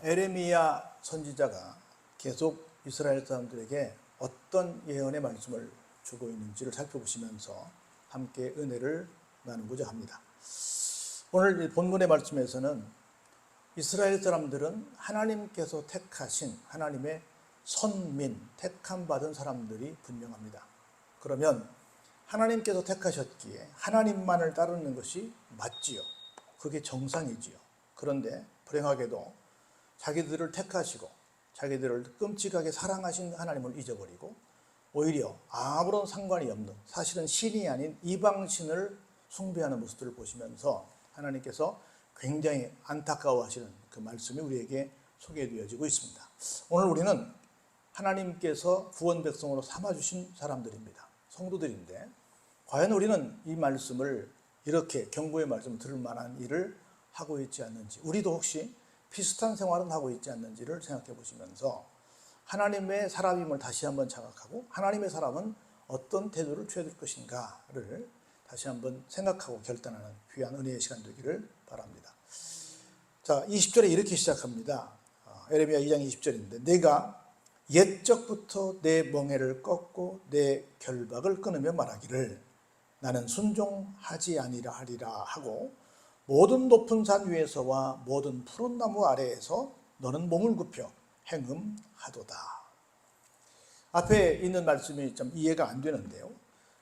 에레미야 선지자가 계속 이스라엘 사람들에게 어떤 예언의 말씀을 주고 있는지를 살펴보시면서 함께 은혜를 나누고자 합니다. 오늘 본문의 말씀에서는 이스라엘 사람들은 하나님께서 택하신 하나님의 선민, 택함받은 사람들이 분명합니다. 그러면 하나님께서 택하셨기에 하나님만을 따르는 것이 맞지요. 그게 정상이지요. 그런데 불행하게도 자기들을 택하시고 자기들을 끔찍하게 사랑하신 하나님을 잊어버리고 오히려 아무런 상관이 없는, 사실은 신이 아닌 이방신을 숭배하는 모습들을 보시면서 하나님께서 굉장히 안타까워하시는 그 말씀이 우리에게 소개되어지고 있습니다. 오늘 우리는 하나님께서 구원 백성으로 삼아주신 사람들입니다. 성도들인데 과연 우리는 이 말씀을 이렇게 경고의 말씀을 들을 만한 일을 하고 있지 않는지, 우리도 혹시 비슷한 생활은 하고 있지 않는지를 생각해 보시면서 하나님의 사람임을 다시 한번 자각하고 하나님의 사람은 어떤 태도를 취해야 될 것인가를 다시 한번 생각하고 결단하는 귀한 은혜의 시간 되기를 바랍니다. 자, 20절에 이렇게 시작합니다. 에레미야 2장 20절인데 내가 옛적부터 내 멍에를 꺾고 내 결박을 끊으며 말하기를 나는 순종하지 아니라 하리라 하고 모든 높은 산 위에서와 모든 푸른 나무 아래에서 너는 몸을 굽혀 행음하도다. 앞에 있는 말씀이 좀 이해가 안 되는데요.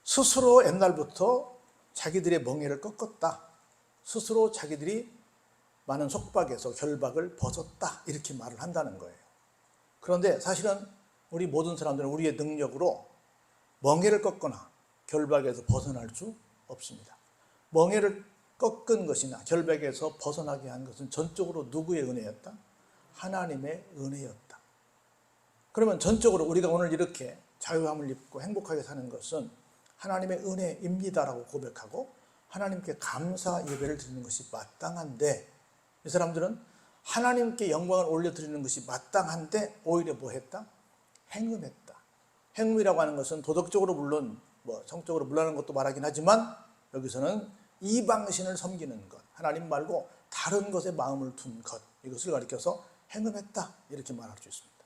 스스로 옛날부터 자기들의 멍에를 꺾었다. 스스로 자기들이 많은 속박에서 결박을 벗었다. 이렇게 말을 한다는 거예요. 그런데 사실은 우리 모든 사람들은 우리의 능력으로 멍에를 꺾거나 결박에서 벗어날 수 없습니다. 멍에를 꺾은 것이나 결박에서 벗어나게 한 것은 전적으로 누구의 은혜였다? 하나님의 은혜였다. 그러면 전적으로 우리가 오늘 이렇게 자유함을 입고 행복하게 사는 것은 하나님의 은혜입니다라고 고백하고 하나님께 감사 예배를 드리는 것이 마땅한데, 이 사람들은 하나님께 영광을 올려드리는 것이 마땅한데 오히려 뭐 했다? 행음했다. 행음이라고 하는 것은 도덕적으로 물론 성적으로 물러나는 것도 말하긴 하지만 여기서는 이방신을 섬기는 것, 하나님 말고 다른 것에 마음을 둔 것, 이것을 가리켜서 행음했다 이렇게 말할 수 있습니다.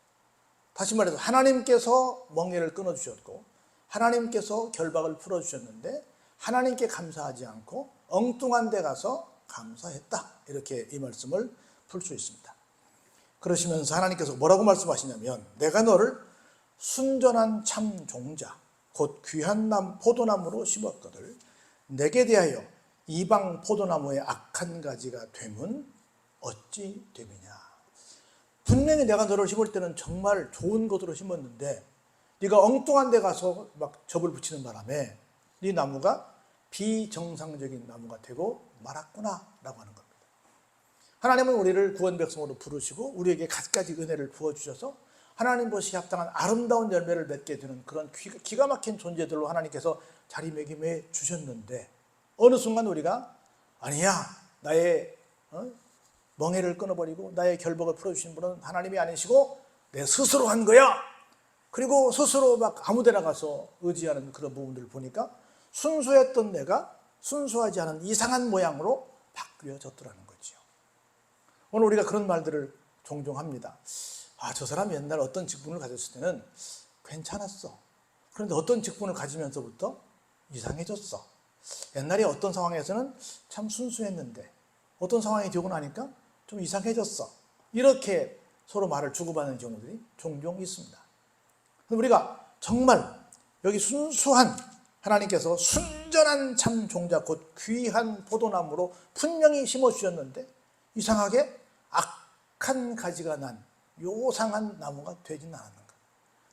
다시 말해서 하나님께서 멍에를 끊어주셨고 하나님께서 결박을 풀어주셨는데 하나님께 감사하지 않고 엉뚱한 데 가서 감사했다, 이렇게 이 말씀을 풀 수 있습니다. 그러시면서 하나님께서 뭐라고 말씀하시냐면 내가 너를 순전한 참 종자 곧 귀한 포도나무로 심었거늘 내게 대하여 이방 포도나무의 악한 가지가 되면 어찌 됨이냐. 분명히 내가 너를 심을 때는 정말 좋은 것으로 심었는데 네가 엉뚱한 데 가서 막 접을 붙이는 바람에 네 나무가 비정상적인 나무가 되고 말았구나 라고 하는 겁니다. 하나님은 우리를 구원 백성으로 부르시고 우리에게 갖가지 은혜를 부어주셔서 하나님 보시기에 합당한 아름다운 열매를 맺게 되는 그런 기가 막힌 존재들로 하나님께서 자리매김해 주셨는데 어느 순간 우리가 아니야, 나의 멍에를 끊어버리고 나의 결박을 풀어주신 분은 하나님이 아니시고 내 스스로 한 거야. 그리고 스스로 막 아무 데나 가서 의지하는 그런 부분들을 보니까 순수했던 내가 순수하지 않은 이상한 모양으로 바뀌어졌더라는 거지요. 오늘 우리가 그런 말들을 종종 합니다. 저 사람이 옛날 어떤 직분을 가졌을 때는 괜찮았어. 그런데 어떤 직분을 가지면서부터 이상해졌어. 옛날에 어떤 상황에서는 참 순수했는데 어떤 상황이 되고 나니까 좀 이상해졌어. 이렇게 서로 말을 주고받는 경우들이 종종 있습니다. 우리가 정말 여기 순수한 하나님께서 순전한 참 종자 곧 귀한 포도나무로 분명히 심어주셨는데 이상하게 악한 가지가 난 요상한 나무가 되지는 않았는 것.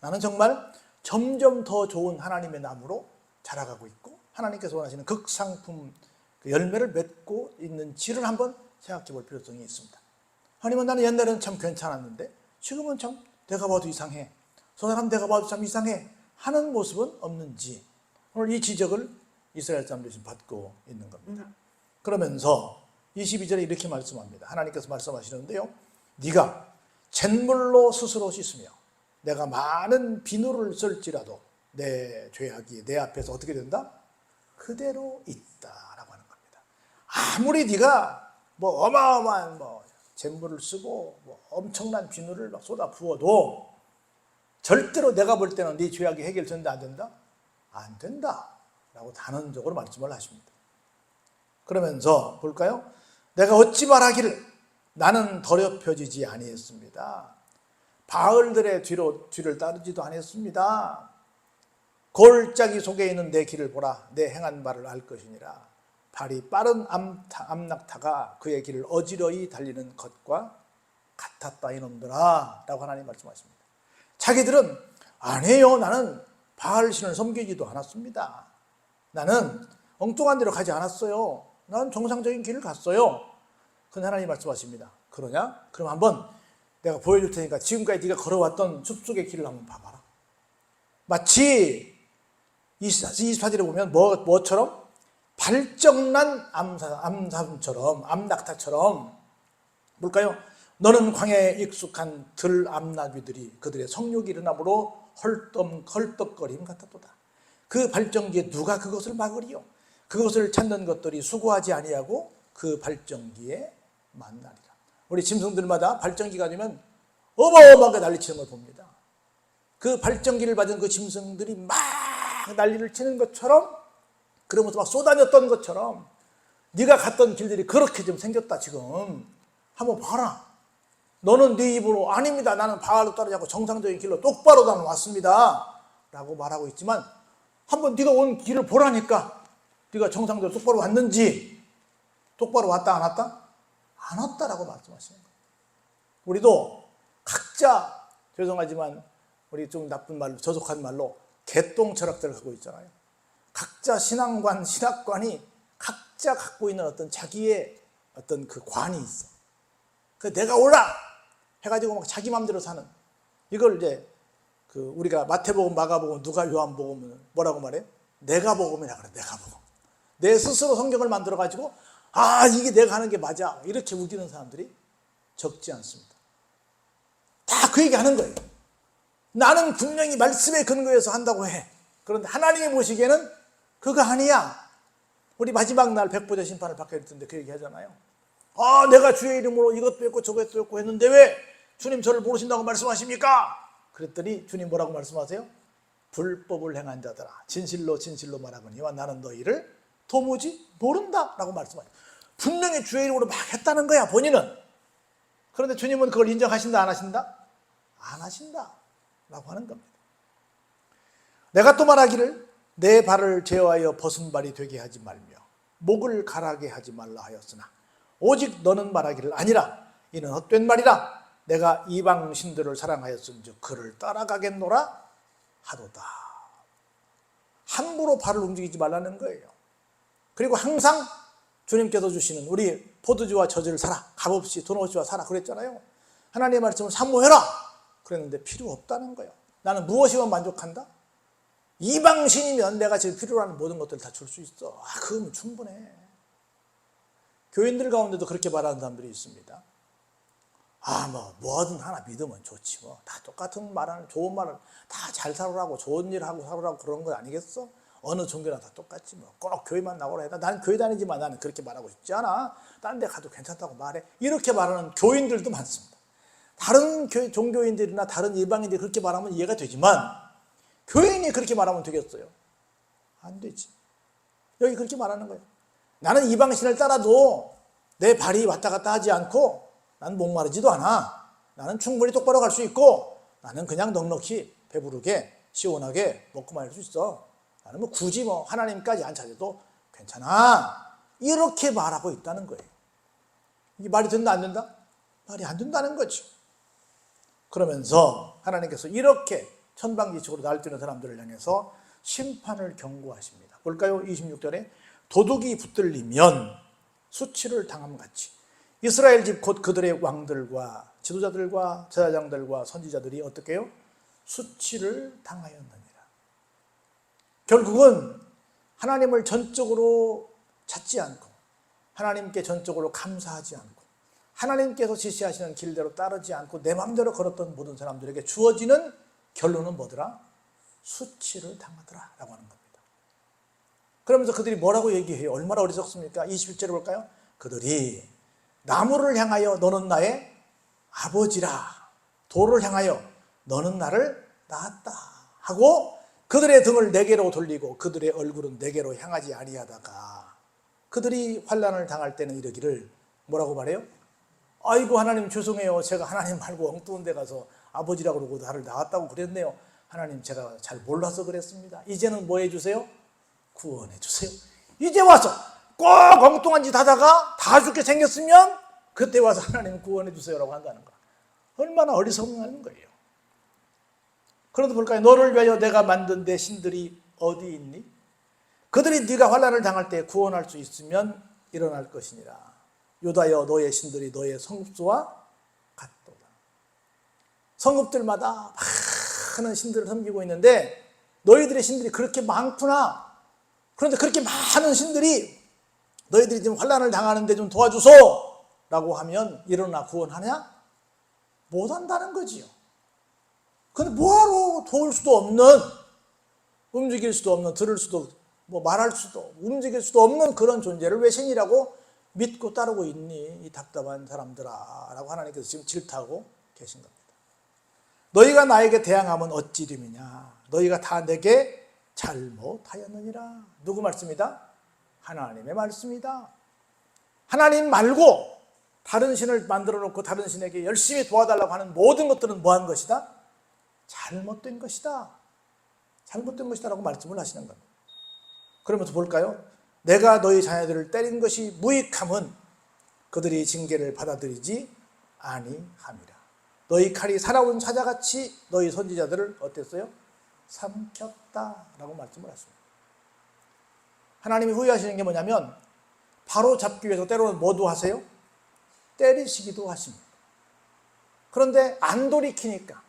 나는 정말 점점 더 좋은 하나님의 나무로 자라가고 있고 하나님께서 원하시는 극상품 열매를 맺고 있는지를 한번 생각해 볼 필요성이 있습니다. 아니면 나는 옛날에는 참 괜찮았는데 지금은 참 내가 봐도 이상해, 저 사람 내가 봐도 참 이상해 하는 모습은 없는지 오늘 이 지적을 이스라엘 사람들이 지금 받고 있는 겁니다. 그러면서 22절에 이렇게 말씀합니다. 하나님께서 말씀하시는데요, 네가 잿물로 스스로 씻으며 내가 많은 비누를 쓸지라도 내 죄악이 내 앞에서 어떻게 된다? 그대로 있다라고 하는 겁니다. 아무리 네가 어마어마한 잿물을 쓰고 뭐 엄청난 비누를 막 쏟아 부어도 절대로 내가 볼 때는 네 죄악이 해결된다 안 된다? 안 된다 라고 단언적으로 말씀을 하십니다. 그러면서 볼까요? 내가 어찌 말하기를 나는 더럽혀지지 아니했습니다. 바알들의 뒤를 따르지도 아니했습니다. 골짜기 속에 있는 내 길을 보라. 내 행한 바를 알 것이니라. 발이 빠른 암낙타가 그의 길을 어지러이 달리는 것과 같았다 이놈들아 라고 하나님 말씀하십니다. 자기들은 아니에요. 나는 바알신을 섬기지도 않았습니다. 나는 엉뚱한 데로 가지 않았어요. 나는 정상적인 길을 갔어요. 그런데 하나님 말씀하십니다. 그러냐? 그럼 한번 내가 보여줄 테니까 지금까지 네가 걸어왔던 숲속의 길을 한번 봐봐라. 마치 24절에 보면 뭐처럼? 발정난 암삼처럼, 암낙타처럼. 뭘까요? 너는 광야에 익숙한 들암나귀들이 그들의 성욕이 일어남으로 헐떡거림 같았도다. 그 발정기에 누가 그것을 막으리요? 그것을 찾는 것들이 수고하지 아니하고 그 발정기에 만나리라. 우리 짐승들마다 발정기가 되면 어마어마하게 난리치는 걸 봅니다. 그 발정기를 받은 그 짐승들이 막 난리를 치는 것처럼, 그러면서 막 쏟아졌던 것처럼 네가 갔던 길들이 그렇게 좀 생겼다. 지금 한번 봐라. 너는 네 입으로 아닙니다. 나는 바알로 따르지 않고 정상적인 길로 똑바로 나는 왔습니다 라고 말하고 있지만, 한번 네가 온 길을 보라니까. 네가 정상적으로 똑바로 왔는지. 똑바로 왔다 안 왔다? 안 왔다라고 말씀하시는 거예요. 우리도 각자, 죄송하지만 우리 좀 나쁜 말로, 저속한 말로 개똥 철학들을 갖고 있잖아요. 각자 신학관이 각자 갖고 있는 어떤 자기의 어떤 그 관이 있어. 그 내가 옳아 해가지고 막 자기 마음대로 사는, 이걸 이제 그 우리가 마태복음, 마가복음, 누가 요한복음은 뭐라고 말해? 내가 복음이라 그래. 내가 복음. 내 스스로 성경을 만들어 가지고 이게 내가 하는 게 맞아 이렇게 우기는 사람들이 적지 않습니다. 다 그 얘기 하는 거예요. 나는 분명히 말씀에 근거해서 한다고 해. 그런데 하나님이 보시기에는 그거 아니야. 우리 마지막 날 백보자 심판을 받게 될 텐데 그 얘기 하잖아요. 내가 주의 이름으로 이것도 했고 저것도 했고 했는데 왜 주님 저를 모르신다고 말씀하십니까? 그랬더니 주님 뭐라고 말씀하세요? 불법을 행한 자들아, 진실로 말하거니와 나는 너희를 도무지 모른다 라고 말씀하세요. 분명히 주의 이름으로 막 했다는 거야, 본인은. 그런데 주님은 그걸 인정하신다 안 하신다? 안 하신다 라고 하는 겁니다. 내가 또 말하기를 내 발을 제어하여 벗은 발이 되게 하지 말며 목을 가라게 하지 말라 하였으나 오직 너는 말하기를 아니라 이는 헛된 말이라. 내가 이방 신들을 사랑하였은즉 그를 따라가겠노라 하도다. 함부로 발을 움직이지 말라는 거예요. 그리고 항상 주님께서 주시는 우리 포도주와 저주를 사라, 값없이 돈 없이 사라 그랬잖아요. 하나님의 말씀을 사모해라 그랬는데 필요 없다는 거예요. 나는 무엇이면 만족한다? 이방신이면 내가 지금 필요로 하는 모든 것들을 다 줄 수 있어. 그러면 충분해. 교인들 가운데도 그렇게 말하는 사람들이 있습니다. 뭐든 하나 믿으면 좋지 뭐. 다 똑같은 말하는, 좋은 말을 다 잘 살으라고, 좋은 일 하고 살으라고 그런 거 아니겠어? 어느 종교나 다 똑같지 뭐. 꼭 교회만 나오라 해라. 나는 교회 다니지만 나는 그렇게 말하고 싶지 않아. 딴 데 가도 괜찮다고 말해. 이렇게 말하는 교인들도 많습니다. 다른 종교인들이나 다른 일방인들이 그렇게 말하면 이해가 되지만 교인이 그렇게 말하면 되겠어요? 안 되지. 여기 그렇게 말하는 거예요. 나는 이방신을 따라도 내 발이 왔다 갔다 하지 않고 나는 목마르지도 않아. 나는 충분히 똑바로 갈 수 있고 나는 그냥 넉넉히 배부르게 시원하게 먹고 말 수 있어. 나는 굳이 하나님까지 안 찾아도 괜찮아. 이렇게 말하고 있다는 거예요. 이게 말이 된다 안 된다? 말이 안 된다는 거죠. 그러면서 하나님께서 이렇게 천방지축으로 날뛰는 사람들을 향해서 심판을 경고하십니다. 볼까요? 26절에 도둑이 붙들리면 수치를 당함같이 이스라엘 집 곧 그들의 왕들과 지도자들과 제사장들과 선지자들이 어떻게 해요? 수치를 당하였느니라. 결국은 하나님을 전적으로 찾지 않고 하나님께 전적으로 감사하지 않고 하나님께서 지시하시는 길대로 따르지 않고 내 마음대로 걸었던 모든 사람들에게 주어지는 결론은 뭐더라? 수치를 당하더라 라고 하는 겁니다. 그러면서 그들이 뭐라고 얘기해요? 얼마나 어리석습니까? 21절에 볼까요? 그들이 나무를 향하여 너는 나의 아버지라, 돌을 향하여 너는 나를 낳았다 하고 그들의 등을 내게로 돌리고 그들의 얼굴은 내게로 향하지 아니하다가 그들이 환난을 당할 때는 이러기를 뭐라고 말해요? 아이고 하나님 죄송해요. 제가 하나님 말고 엉뚱한 데 가서 아버지라고 그러고 나를 낳았다고 그랬네요. 하나님 제가 잘 몰라서 그랬습니다. 이제는 뭐 해주세요? 구원해 주세요. 이제 와서 꼭 엉뚱한 짓 하다가 다 죽게 생겼으면 그때 와서 하나님 구원해 주세요라고 한다는 거. 얼마나 어리석은 거예요. 그런데 볼까요? 너를 위하여 내가 만든 내 신들이 어디 있니? 그들이 네가 환난을 당할 때 구원할 수 있으면 일어날 것이니라. 유다여 너의 신들이 너의 성읍수와 같도다. 성읍들마다 많은 신들을 섬기고 있는데 너희들의 신들이 그렇게 많구나. 그런데 그렇게 많은 신들이 너희들이 지금 환난을 당하는데 좀 도와주소 라고 하면 일어나 구원하냐? 못한다는 거지요. 근데 뭐하러 도울 수도 없는, 움직일 수도 없는, 들을 수도 뭐 말할 수도 움직일 수도 없는 그런 존재를 왜 신이라고 믿고 따르고 있니? 이 답답한 사람들아 라고 하나님께서 지금 질타하고 계신 겁니다. 너희가 나에게 대항하면 어찌 됨이냐? 너희가 다 내게 잘못하였느니라. 누구 말씀이다? 하나님의 말씀이다. 하나님 말고 다른 신을 만들어 놓고 다른 신에게 열심히 도와달라고 하는 모든 것들은 뭐한 것이다? 잘못된 것이다. 잘못된 것이다 라고 말씀을 하시는 겁니다. 그러면서 볼까요? 내가 너희 자녀들을 때린 것이 무익함은 그들이 징계를 받아들이지 아니함이라. 너희 칼이 살아온 사자같이 너희 선지자들을 어땠어요? 삼켰다 라고 말씀을 하십니다. 하나님이 후회하시는 게 뭐냐면 바로 잡기 위해서 때로는 뭐도 하세요? 때리시기도 하십니다. 그런데 안 돌이키니까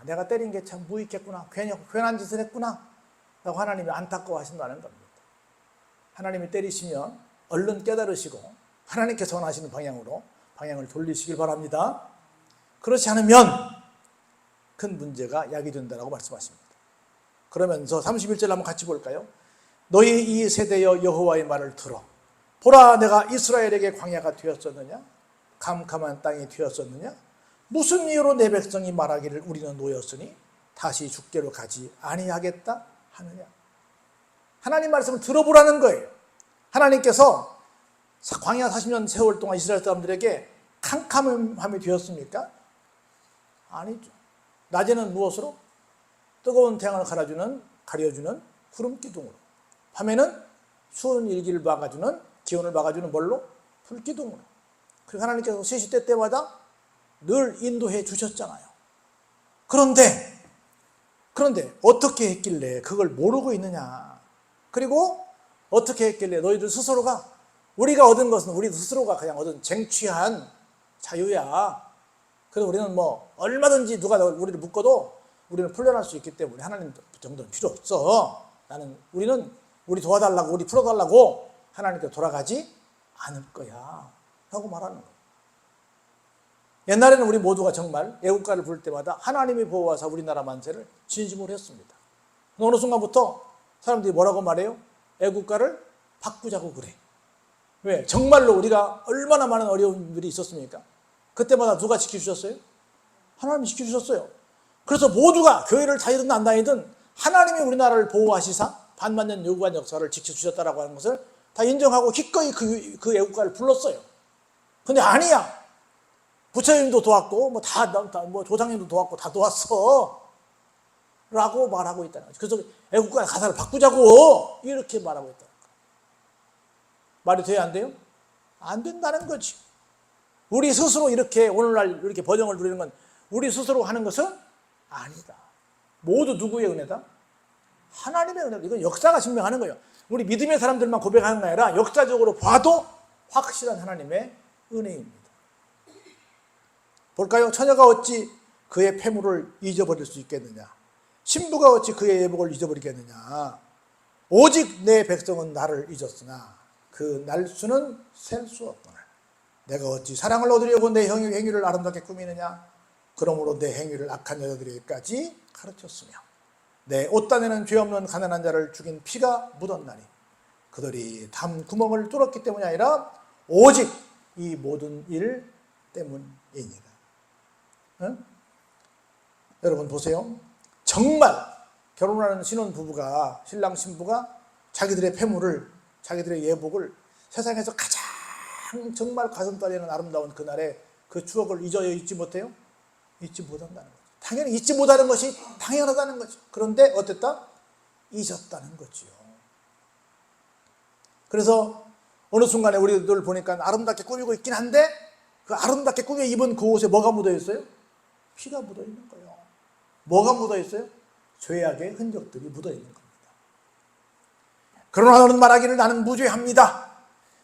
내가 때린 게 참 무익했구나, 괜한 짓을 했구나 라고 하나님이 안타까워하신다는 겁니다. 하나님이 때리시면 얼른 깨달으시고 하나님께서 원하시는 방향으로 방향을 돌리시길 바랍니다. 그렇지 않으면 큰 문제가 야기된다라고 말씀하십니다. 그러면서 31절 한번 같이 볼까요? 너희 이 세대여 여호와의 말을 들어 보라 내가 이스라엘에게 광야가 되었었느냐? 캄캄한 땅이 되었었느냐? 무슨 이유로 내 백성이 말하기를 우리는 노였으니 다시 죽게로 가지 아니하겠다 하느냐? 하나님 말씀을 들어보라는 거예요. 하나님께서 광야 40년 세월 동안 이스라엘 사람들에게 캄캄함이 되었습니까? 아니죠. 낮에는 무엇으로? 뜨거운 태양을 가려주는 구름 기둥으로, 밤에는 추운 일기를 막아주는, 기온을 막아주는 뭘로? 불 기둥으로. 그리고 하나님께서 시시때 때마다 늘 인도해 주셨잖아요. 그런데 어떻게 했길래 그걸 모르고 있느냐? 그리고 어떻게 했길래 너희들 스스로가, 우리가 얻은 것은 우리 스스로가 그냥 얻은 쟁취한 자유야. 그래서 우리는 뭐 얼마든지 누가 우리를 묶어도 우리는 풀려날 수 있기 때문에 하나님 정도는 필요 없어. 우리는 우리 도와달라고, 우리 풀어달라고 하나님께 돌아가지 않을 거야 라고 말하는 거예요. 옛날에는 우리 모두가 정말 애국가를 부를 때마다 하나님이 보호하사 우리나라 만세를 진심으로 했습니다. 어느 순간부터 사람들이 뭐라고 말해요? 애국가를 바꾸자고 그래. 왜? 정말로 우리가 얼마나 많은 어려움들이 있었습니까? 그때마다 누가 지켜주셨어요? 하나님이 지켜주셨어요. 그래서 모두가 교회를 다니든 안 다니든 하나님이 우리나라를 보호하시사 반만년 요구한 역사를 지켜주셨다라고 하는 것을 다 인정하고 기꺼이 그 애국가를 불렀어요. 근데 아니야. 부처님도 도왔고 뭐 조상님도 도왔고 다 도왔어 라고 말하고 있다는 거죠. 그래서 애국가 가사를 바꾸자고 이렇게 말하고 있다는 거예요. 말이 돼야 안 돼요? 안 된다는 거지. 우리 스스로 이렇게 오늘날 이렇게 번영을 누리는 건 우리 스스로 하는 것은 아니다. 모두 누구의 은혜다? 하나님의 은혜다. 이건 역사가 증명하는 거예요. 우리 믿음의 사람들만 고백하는 게 아니라 역사적으로 봐도 확실한 하나님의 은혜입니다. 볼까요? 처녀가 어찌 그의 패물을 잊어버릴 수 있겠느냐? 신부가 어찌 그의 예복을 잊어버리겠느냐? 오직 내 백성은 나를 잊었으나 그 날수는 셀 수 없구나. 내가 어찌 사랑을 얻으려고 내 행위를 아름답게 꾸미느냐? 그러므로 내 행위를 악한 여자들에게까지 가르쳤으며 내 옷단에는 죄 없는 가난한 자를 죽인 피가 묻었나니 그들이 담 구멍을 뚫었기 때문이 아니라 오직 이 모든 일 때문이니라. 응? 여러분 보세요. 정말 결혼하는 신혼부부가, 신랑 신부가 자기들의 패물을, 자기들의 예복을 세상에서 가장 정말 가슴 떨리는 아름다운 그날의 그 추억을 잊지 못해요? 잊지 못한다는 거죠. 당연히 잊지 못하는 것이 당연하다는 거죠. 그런데 어땠다? 잊었다는 거지요. 그래서 어느 순간에 우리들 보니까 아름답게 꾸미고 있긴 한데 그 아름답게 꾸며 입은 그 옷에 뭐가 묻어 있어요? 피가 묻어 있는 거예요. 뭐가 묻어 있어요? 죄악의 흔적들이 묻어 있는 겁니다. 그러나 너는 말하기를 나는 무죄합니다.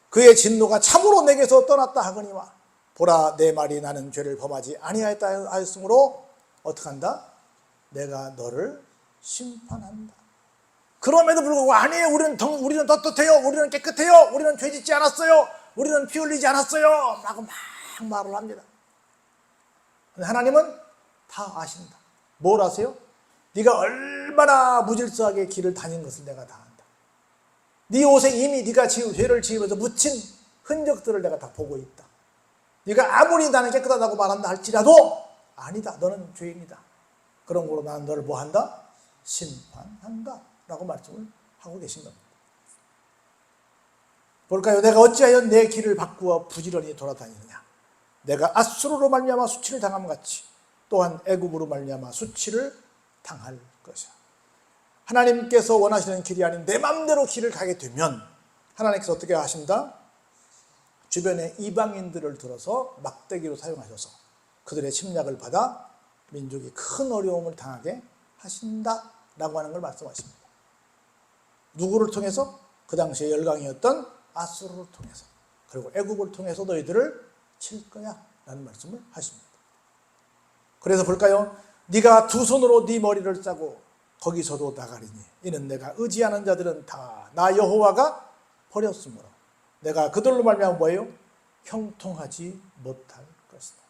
그의 진노가 참으로 내게서 떠났다 하거니와 보라 내 말이 나는 죄를 범하지 아니하였다 하였으므로 어떻게 한다? 내가 너를 심판한다. 그럼에도 불구하고 아니에요. 우리는 떳떳해요. 우리는 깨끗해요. 우리는 죄 짓지 않았어요. 우리는 피 흘리지 않았어요. 라고 막 말을 합니다. 하나님은 다 아신다. 뭘 아세요? 네가 얼마나 무질서하게 길을 다닌 것을 내가 다 안다. 네 옷에 이미 네가 죄를 지으면서 묻힌 흔적들을 내가 다 보고 있다. 네가 아무리 나는 깨끗하다고 말한다 할지라도 아니다. 너는 죄인이다. 그런 거로 나는 너를 뭐 한다? 심판한다. 라고 말씀을 하고 계신 겁니다. 볼까요? 내가 어찌하여 내 길을 바꾸어 부지런히 돌아다니느냐. 내가 앗수르로 말미암아 수치를 당함 같이 또한 애굽으로 말미암아 수치를 당할 것이야. 하나님께서 원하시는 길이 아닌 내 마음대로 길을 가게 되면 하나님께서 어떻게 하신다? 주변의 이방인들을 들어서 막대기로 사용하셔서 그들의 침략을 받아 민족이 큰 어려움을 당하게 하신다라고 하는 걸 말씀하십니다. 누구를 통해서? 그 당시에 열강이었던 앗수르를 통해서, 그리고 애굽을 통해서 너희들을 칠 거야 라는 말씀을 하십니다. 그래서 볼까요? 네가 두 손으로 네 머리를 짜고 거기서도 나가리니 이는 내가 의지하는 자들은 다 나 여호와가 버렸으므로 내가 그들로 말미암아 뭐예요? 형통하지 못할 것이다.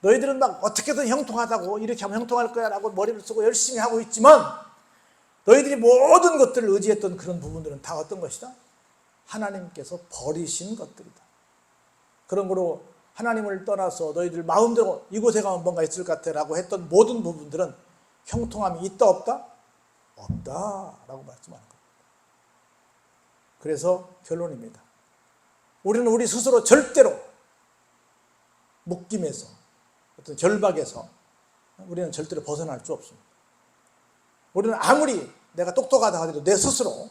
너희들은 막 어떻게든 형통하다고, 이렇게 하면 형통할 거야 라고 머리를 쓰고 열심히 하고 있지만 너희들이 모든 것들을 의지했던 그런 부분들은 다 어떤 것이다? 하나님께서 버리신 것들이다. 그런 거로 하나님을 떠나서 너희들 마음대로 이곳에 가면 뭔가 있을 것 같아 라고 했던 모든 부분들은 형통함이 있다 없다? 없다 라고 말씀하는 겁니다. 그래서 결론입니다. 우리는 우리 스스로 절대로 묶임에서, 어떤 결박에서 우리는 절대로 벗어날 수 없습니다. 우리는 아무리 내가 똑똑하다 하더라도 내 스스로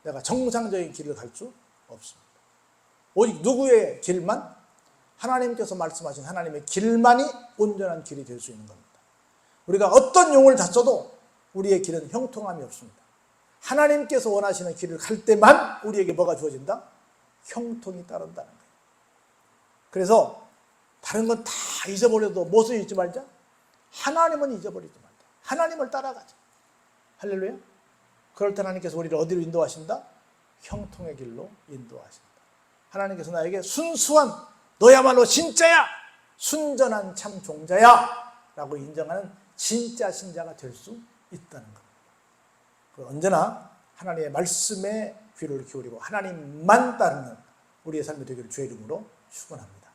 내가 정상적인 길을 갈 수 없습니다. 오직 누구의 길만? 하나님께서 말씀하신 하나님의 길만이 온전한 길이 될 수 있는 겁니다. 우리가 어떤 용을 다 써도 우리의 길은 형통함이 없습니다. 하나님께서 원하시는 길을 갈 때만 우리에게 뭐가 주어진다? 형통이 따른다는 거예요. 그래서 다른 건 다 잊어버려도 무엇을 잊지 말자? 하나님은 잊어버리지 말자. 하나님을 따라가자. 할렐루야. 그럴 때 하나님께서 우리를 어디로 인도하신다? 형통의 길로 인도하신다. 하나님께서 나에게 순수한, 너야말로 진짜야, 순전한 참 종자야 라고 인정하는 진짜 신자가 될 수 있다는 겁니다. 언제나 하나님의 말씀에 귀를 기울이고 하나님만 따르는 우리의 삶이 되기를 주의 이름으로 축원합니다.